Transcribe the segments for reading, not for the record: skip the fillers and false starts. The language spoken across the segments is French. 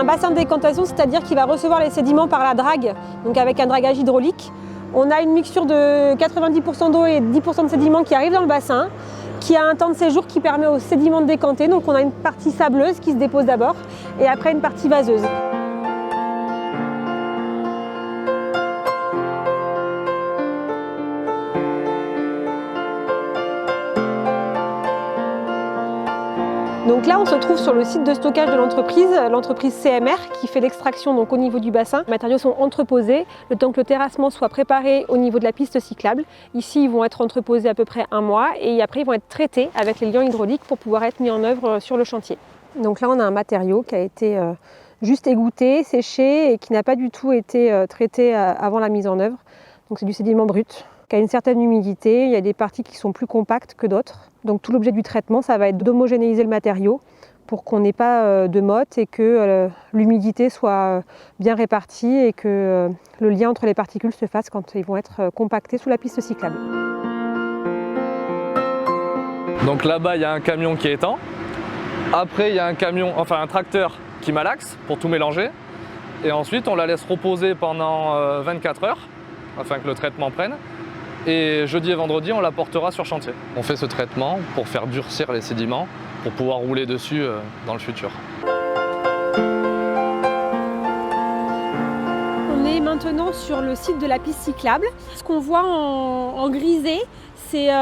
bassin de décantation, c'est-à-dire qu'il va recevoir les sédiments par la drague, donc avec un dragage hydraulique. On a une mixture de 90% d'eau et 10% de sédiments qui arrivent dans le bassin, qui a un temps de séjour qui permet aux sédiments de décanter. Donc on a une partie sableuse qui se dépose d'abord et après une partie vaseuse. Donc là, on se trouve sur le site de stockage de l'entreprise CMR qui fait l'extraction donc au niveau du bassin. Les matériaux sont entreposés le temps que le terrassement soit préparé au niveau de la piste cyclable. Ici, ils vont être entreposés à peu près 1 mois et après, ils vont être traités avec les liants hydrauliques pour pouvoir être mis en œuvre sur le chantier. Donc là, on a un matériau qui a été juste égoutté, séché et qui n'a pas du tout été traité avant la mise en œuvre. Donc c'est du sédiment brut qui a une certaine humidité. Il y a des parties qui sont plus compactes que d'autres. Donc tout l'objet du traitement, ça va être d'homogénéiser le matériau pour qu'on n'ait pas de motte et que l'humidité soit bien répartie et que le lien entre les particules se fasse quand ils vont être compactés sous la piste cyclable. Donc là-bas, il y a un camion qui étend. Après, il y a un tracteur qui malaxe pour tout mélanger. Et ensuite, on la laisse reposer pendant 24 heures afin que le traitement prenne. Et jeudi et vendredi, on la portera sur chantier. On fait ce traitement pour faire durcir les sédiments, pour pouvoir rouler dessus dans le futur. On est maintenant sur le site de la piste cyclable. Ce qu'on voit en grisé, c'est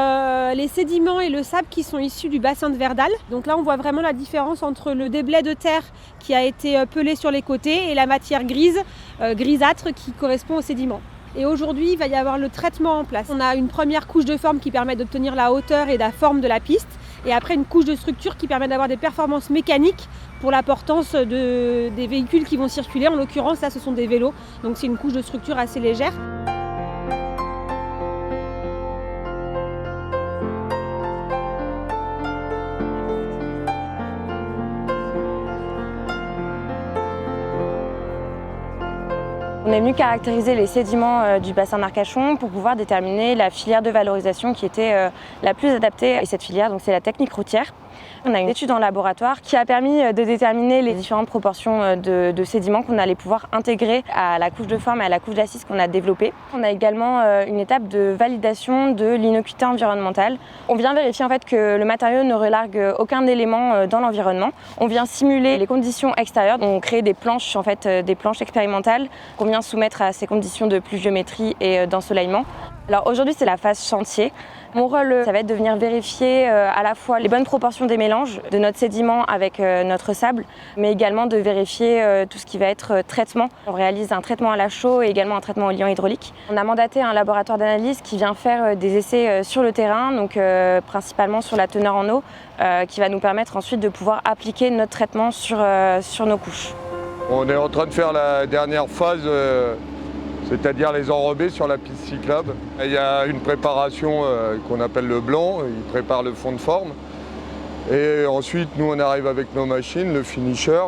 les sédiments et le sable qui sont issus du bassin de Verdal. Donc là, on voit vraiment la différence entre le déblai de terre qui a été pelé sur les côtés et la matière grise, grisâtre, qui correspond aux sédiments. Et aujourd'hui, il va y avoir le traitement en place. On a une première couche de forme qui permet d'obtenir la hauteur et la forme de la piste. Et après, une couche de structure qui permet d'avoir des performances mécaniques pour la portance des véhicules qui vont circuler. En l'occurrence, là, ce sont des vélos. Donc c'est une couche de structure assez légère. On est venu caractériser les sédiments du bassin d'Arcachon pour pouvoir déterminer la filière de valorisation qui était la plus adaptée. Et cette filière, donc, c'est la technique routière. On a une étude en laboratoire qui a permis de déterminer les différentes proportions de sédiments qu'on allait pouvoir intégrer à la couche de forme et à la couche d'assise qu'on a développée. On a également une étape de validation de l'innocuité environnementale. On vient vérifier en fait que le matériau ne relargue aucun élément dans l'environnement. On vient simuler les conditions extérieures. On crée des planches, des planches expérimentales qu'on vient soumettre à ces conditions de pluviométrie et d'ensoleillement. Alors aujourd'hui, c'est la phase chantier. Mon rôle, ça va être de venir vérifier à la fois les bonnes proportions des mélanges de notre sédiment avec notre sable, mais également de vérifier tout ce qui va être traitement. On réalise un traitement à la chaux et également un traitement au liant hydraulique. On a mandaté un laboratoire d'analyse qui vient faire des essais sur le terrain, donc principalement sur la teneur en eau, qui va nous permettre ensuite de pouvoir appliquer notre traitement sur nos couches. On est en train de faire la dernière phase, c'est-à-dire les enrobés sur la piste cyclable. Il y a une préparation qu'on appelle le blanc, il prépare le fond de forme. Et ensuite, nous, on arrive avec nos machines, le finisher,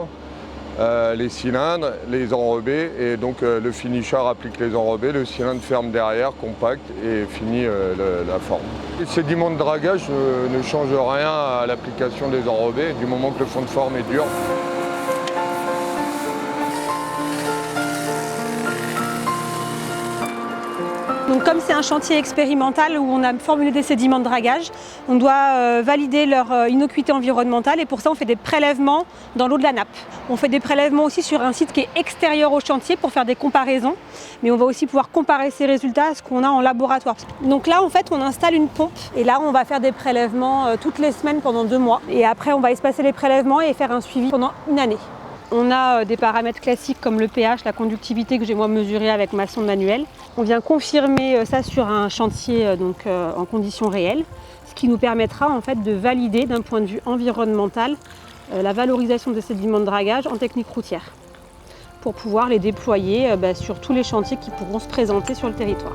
les cylindres, les enrobés. Et donc, le finisher applique les enrobés, le cylindre ferme derrière, compacte et finit la forme. Les sédiments de dragage ne changent rien à l'application des enrobés, du moment que le fond de forme est dur. Donc comme c'est un chantier expérimental où on a formulé des sédiments de dragage, on doit valider leur innocuité environnementale et pour ça on fait des prélèvements dans l'eau de la nappe. On fait des prélèvements aussi sur un site qui est extérieur au chantier pour faire des comparaisons, mais on va aussi pouvoir comparer ces résultats à ce qu'on a en laboratoire. Donc là en fait on installe une pompe et là on va faire des prélèvements toutes les semaines pendant 2 mois et après on va espacer les prélèvements et faire un suivi pendant 1 année. On a des paramètres classiques comme le pH, la conductivité que j'ai moi mesurée avec ma sonde manuelle. On vient confirmer ça sur un chantier en conditions réelles, ce qui nous permettra en fait de valider d'un point de vue environnemental la valorisation des sédiments de dragage en technique routière pour pouvoir les déployer sur tous les chantiers qui pourront se présenter sur le territoire.